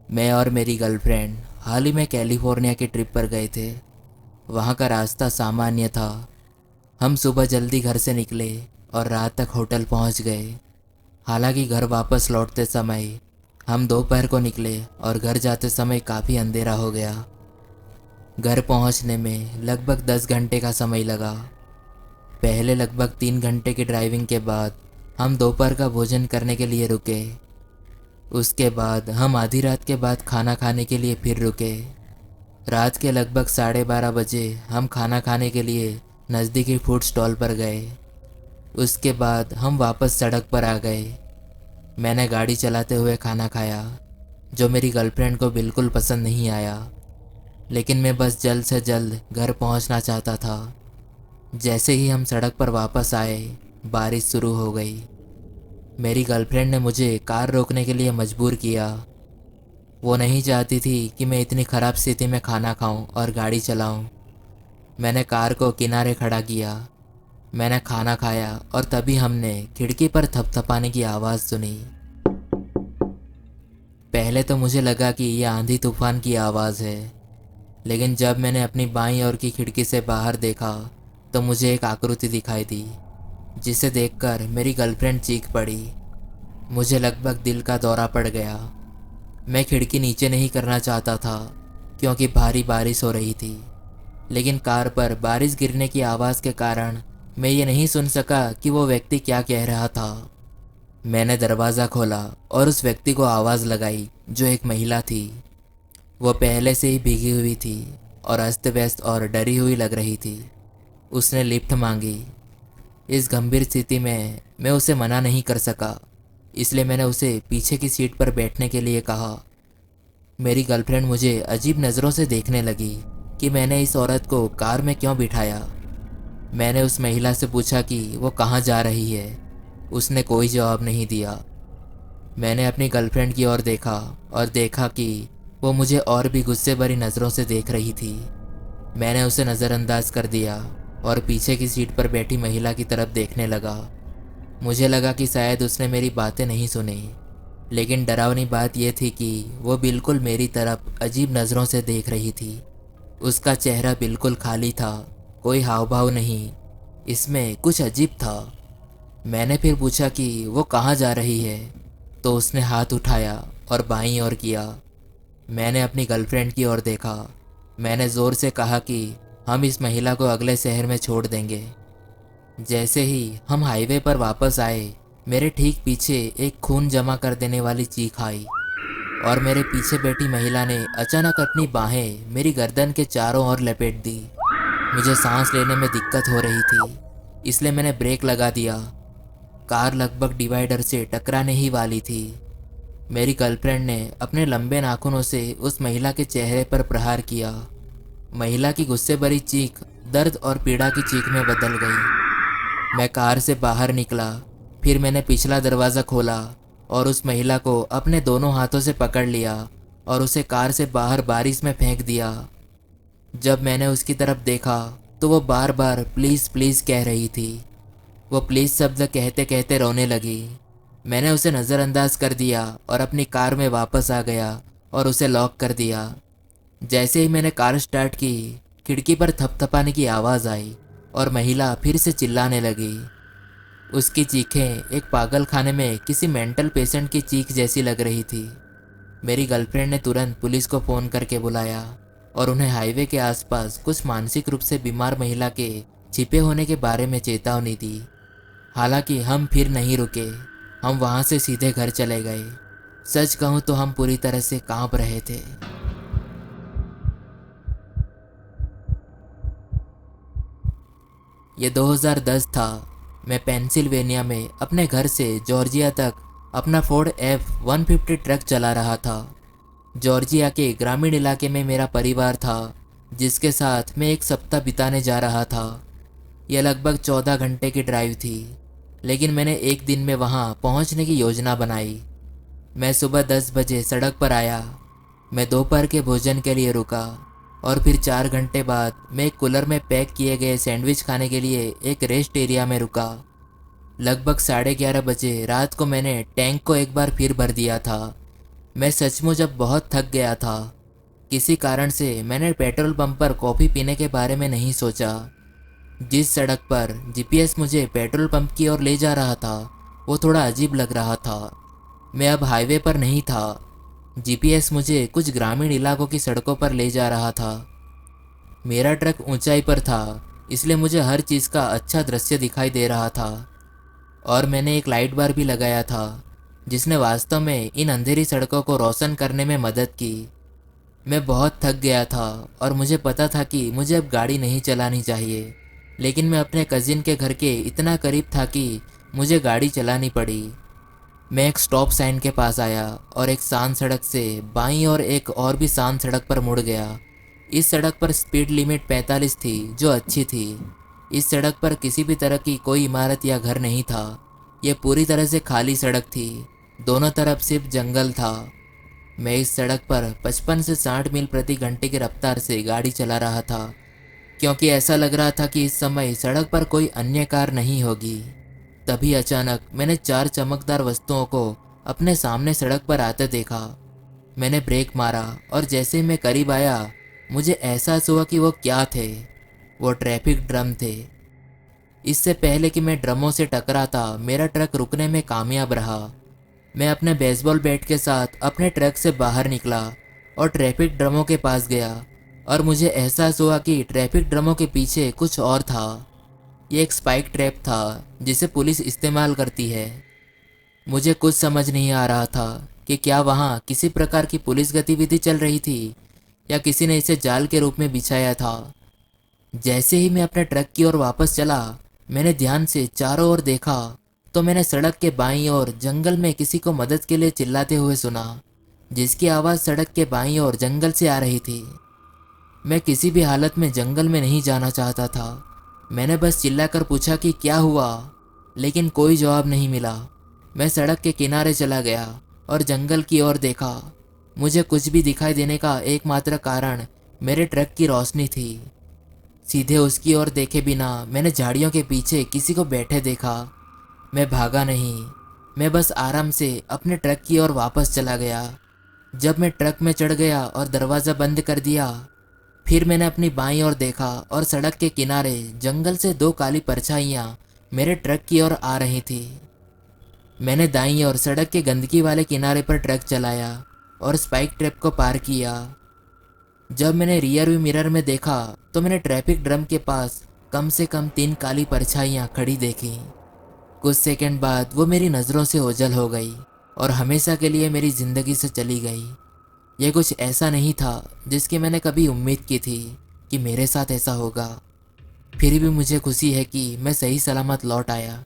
मैं और मेरी गर्लफ्रेंड हाल ही में कैलिफोर्निया की ट्रिप पर गए थे। वहाँ का रास्ता सामान्य था। हम सुबह जल्दी घर से निकले और रात तक होटल पहुँच गए। हालांकि घर वापस लौटते समय हम दोपहर को निकले और घर जाते समय काफ़ी अंधेरा हो गया। घर पहुँचने में लगभग 10 घंटे का समय लगा। पहले लगभग 3 घंटे की ड्राइविंग के बाद हम दोपहर का भोजन करने के लिए रुके। उसके बाद हम आधी रात के बाद खाना खाने के लिए फिर रुके। रात के लगभग 12:30 बजे हम खाना खाने के लिए नज़दीकी फूड स्टॉल पर गए। उसके बाद हम वापस सड़क पर आ गए। मैंने गाड़ी चलाते हुए खाना खाया, जो मेरी गर्लफ्रेंड को बिल्कुल पसंद नहीं आया, लेकिन मैं बस जल्द से जल्द घर पहुंचना चाहता था। जैसे ही हम सड़क पर वापस आए, बारिश शुरू हो गई। मेरी गर्लफ्रेंड ने मुझे कार रोकने के लिए मजबूर किया। वो नहीं चाहती थी कि मैं इतनी ख़राब स्थिति में खाना खाऊं और गाड़ी चलाऊं। मैंने कार को किनारे खड़ा किया। मैंने खाना खाया और तभी हमने खिड़की पर थपथपाने की आवाज़ सुनी। पहले तो मुझे लगा कि यह आंधी तूफान की आवाज़ है, लेकिन जब मैंने अपनी बाईं ओर की खिड़की से बाहर देखा तो मुझे एक आकृति दिखाई दी, जिसे देखकर मेरी गर्लफ्रेंड चीख पड़ी। मुझे लगभग दिल का दौरा पड़ गया। मैं खिड़की नीचे नहीं करना चाहता था क्योंकि भारी बारिश हो रही थी, लेकिन कार पर बारिश गिरने की आवाज़ के कारण मैं ये नहीं सुन सका कि वो व्यक्ति क्या कह रहा था। मैंने दरवाज़ा खोला और उस व्यक्ति को आवाज़ लगाई, जो एक महिला थी। वो पहले से ही भीगी हुई थी और अस्त व्यस्त और डरी हुई लग रही थी। उसने लिफ्ट मांगी। इस गंभीर स्थिति में मैं उसे मना नहीं कर सका, इसलिए मैंने उसे पीछे की सीट पर बैठने के लिए कहा। मेरी गर्लफ्रेंड मुझे अजीब नज़रों से देखने लगी कि मैंने इस औरत को कार में क्यों बिठाया। मैंने उस महिला से पूछा कि वो कहाँ जा रही है। उसने कोई जवाब नहीं दिया। मैंने अपनी गर्लफ्रेंड की ओर देखा और देखा कि वो मुझे और भी गुस्से भरी नज़रों से देख रही थी। मैंने उसे नज़रअंदाज कर दिया और पीछे की सीट पर बैठी महिला की तरफ देखने लगा। मुझे लगा कि शायद उसने मेरी बातें नहीं सुनी, लेकिन डरावनी बात यह थी कि वो बिल्कुल मेरी तरफ अजीब नज़रों से देख रही थी। उसका चेहरा बिल्कुल खाली था, कोई हाव भाव नहीं। इसमें कुछ अजीब था। मैंने फिर पूछा कि वो कहाँ जा रही है, तो उसने हाथ उठाया और बाईं ओर किया। मैंने अपनी गर्लफ्रेंड की ओर देखा। मैंने ज़ोर से कहा कि हम इस महिला को अगले शहर में छोड़ देंगे। जैसे ही हम हाईवे पर वापस आए, मेरे ठीक पीछे एक खून जमा कर देने वाली चीख आई और मेरे पीछे बैठी महिला ने अचानक अपनी बाहें मेरी गर्दन के चारों ओर लपेट दी। मुझे सांस लेने में दिक्कत हो रही थी, इसलिए मैंने ब्रेक लगा दिया। कार लगभग डिवाइडर से टकराने ही वाली थी। मेरी गर्लफ्रेंड ने अपने लंबे नाखूनों से उस महिला के चेहरे पर प्रहार किया। महिला की गुस्से भरी चीख दर्द और पीड़ा की चीख में बदल गई। मैं कार से बाहर निकला। फिर मैंने पिछला दरवाज़ा खोला और उस महिला को अपने दोनों हाथों से पकड़ लिया और उसे कार से बाहर बारिश में फेंक दिया। जब मैंने उसकी तरफ देखा तो वो बार बार प्लीज़ प्लीज़ कह रही थी। वो प्लीज़ शब्द कहते कहते रोने लगी। मैंने उसे नज़रअंदाज कर दिया और अपनी कार में वापस आ गया और उसे लॉक कर दिया। जैसे ही मैंने कार स्टार्ट की, खिड़की पर थपथपाने की आवाज़ आई और महिला फिर से चिल्लाने लगी। उसकी चीखें एक पागल खाने में किसी मेंटल पेशेंट की चीख जैसी लग रही थी। मेरी गर्लफ्रेंड ने तुरंत पुलिस को फ़ोन करके बुलाया और उन्हें हाईवे के आसपास कुछ मानसिक रूप से बीमार महिला के छिपे होने के बारे में चेतावनी दी। हालांकि हम फिर नहीं रुके। हम वहाँ से सीधे घर चले गए। सच कहूँ तो हम पूरी तरह से कांप रहे थे। ये 2010 था। मैं पेंसिल्वेनिया में अपने घर से जॉर्जिया तक अपना फोर्ड F-150 ट्रक चला रहा था। जॉर्जिया के ग्रामीण इलाके में मेरा परिवार था, जिसके साथ मैं एक सप्ताह बिताने जा रहा था। यह लगभग 14 घंटे की ड्राइव थी, लेकिन मैंने एक दिन में वहां पहुंचने की योजना बनाई। मैं सुबह 10 बजे सड़क पर आया। मैं दोपहर के भोजन के लिए रुका और फिर 4 घंटे बाद मैं एक कूलर में पैक किए गए सैंडविच खाने के लिए एक रेस्ट एरिया में रुका। लगभग 11:30 बजे रात को मैंने टैंक को एक बार फिर भर दिया था। मैं सचमुच अब बहुत थक गया था। किसी कारण से मैंने पेट्रोल पंप पर कॉफ़ी पीने के बारे में नहीं सोचा। जिस सड़क पर जीपीएस मुझे पेट्रोल पंप की ओर ले जा रहा था वो थोड़ा अजीब लग रहा था। मैं अब हाईवे पर नहीं था। जीपीएस मुझे कुछ ग्रामीण इलाकों की सड़कों पर ले जा रहा था। मेरा ट्रक ऊंचाई पर था, इसलिए मुझे हर चीज़ का अच्छा दृश्य दिखाई दे रहा था। और मैंने एक लाइट बार भी लगाया था जिसने वास्तव में इन अंधेरी सड़कों को रोशन करने में मदद की। मैं बहुत थक गया था और मुझे पता था कि मुझे अब गाड़ी नहीं चलानी चाहिए, लेकिन मैं अपने कजिन के घर के इतना करीब था कि मुझे गाड़ी चलानी पड़ी। मैं एक स्टॉप साइन के पास आया और एक शांत सड़क से बाईं और एक और भी शांत सड़क पर मुड़ गया। इस सड़क पर स्पीड लिमिट 45 थी, जो अच्छी थी। इस सड़क पर किसी भी तरह की कोई इमारत या घर नहीं था। यह पूरी तरह से खाली सड़क थी। दोनों तरफ सिर्फ जंगल था। मैं इस सड़क पर 55 से 60 मील प्रति घंटे की रफ्तार से गाड़ी चला रहा था, क्योंकि ऐसा लग रहा था कि इस समय सड़क पर कोई अन्य कार नहीं होगी। तभी अचानक मैंने 4 चमकदार वस्तुओं को अपने सामने सड़क पर आते देखा। मैंने ब्रेक मारा और जैसे ही मैं करीब आया मुझे एहसास हुआ कि वो क्या थे। वो ट्रैफिक ड्रम थे। इससे पहले कि मैं ड्रमों से टकराता मेरा ट्रक रुकने में कामयाब रहा। मैं अपने बेसबॉल बैट के साथ अपने ट्रक से बाहर निकला और ट्रैफिक ड्रमों के पास गया, और मुझे एहसास हुआ कि ट्रैफिक ड्रमों के पीछे कुछ और था। ये एक स्पाइक ट्रैप था जिसे पुलिस इस्तेमाल करती है। मुझे कुछ समझ नहीं आ रहा था कि क्या वहाँ किसी प्रकार की पुलिस गतिविधि चल रही थी या किसी ने इसे जाल के रूप में बिछाया था। जैसे ही मैं अपने ट्रक की ओर वापस चला, मैंने ध्यान से चारों ओर देखा तो मैंने सड़क के बाईं ओर जंगल में किसी को मदद के लिए चिल्लाते हुए सुना, जिसकी आवाज़ सड़क के बाईं ओर जंगल से आ रही थी। मैं किसी भी हालत में जंगल में नहीं जाना चाहता था। मैंने बस चिल्लाकर पूछा कि क्या हुआ, लेकिन कोई जवाब नहीं मिला। मैं सड़क के किनारे चला गया और जंगल की ओर देखा। मुझे कुछ भी दिखाई देने का एकमात्र कारण मेरे ट्रक की रोशनी थी। सीधे उसकी ओर देखे बिना मैंने झाड़ियों के पीछे किसी को बैठे देखा। मैं भागा नहीं, मैं बस आराम से अपने ट्रक की ओर वापस चला गया। जब मैं ट्रक में चढ़ गया और दरवाज़ा बंद कर दिया, फिर मैंने अपनी बाईं ओर देखा और सड़क के किनारे जंगल से 2 काली परछाइयाँ मेरे ट्रक की ओर आ रही थी। मैंने दाईं ओर सड़क के गंदगी वाले किनारे पर ट्रक चलाया और स्पाइक ट्रैप को पार किया। जब मैंने रियर व्यू मिरर में देखा तो मैंने ट्रैफिक ड्रम के पास कम से कम 3 काली परछाइयाँ खड़ी देखी। कुछ सेकंड बाद वो मेरी नज़रों से ओझल हो गई और हमेशा के लिए मेरी ज़िंदगी से चली गई। यह कुछ ऐसा नहीं था जिसकी मैंने कभी उम्मीद की थी कि मेरे साथ ऐसा होगा। फिर भी मुझे खुशी है कि मैं सही सलामत लौट आया।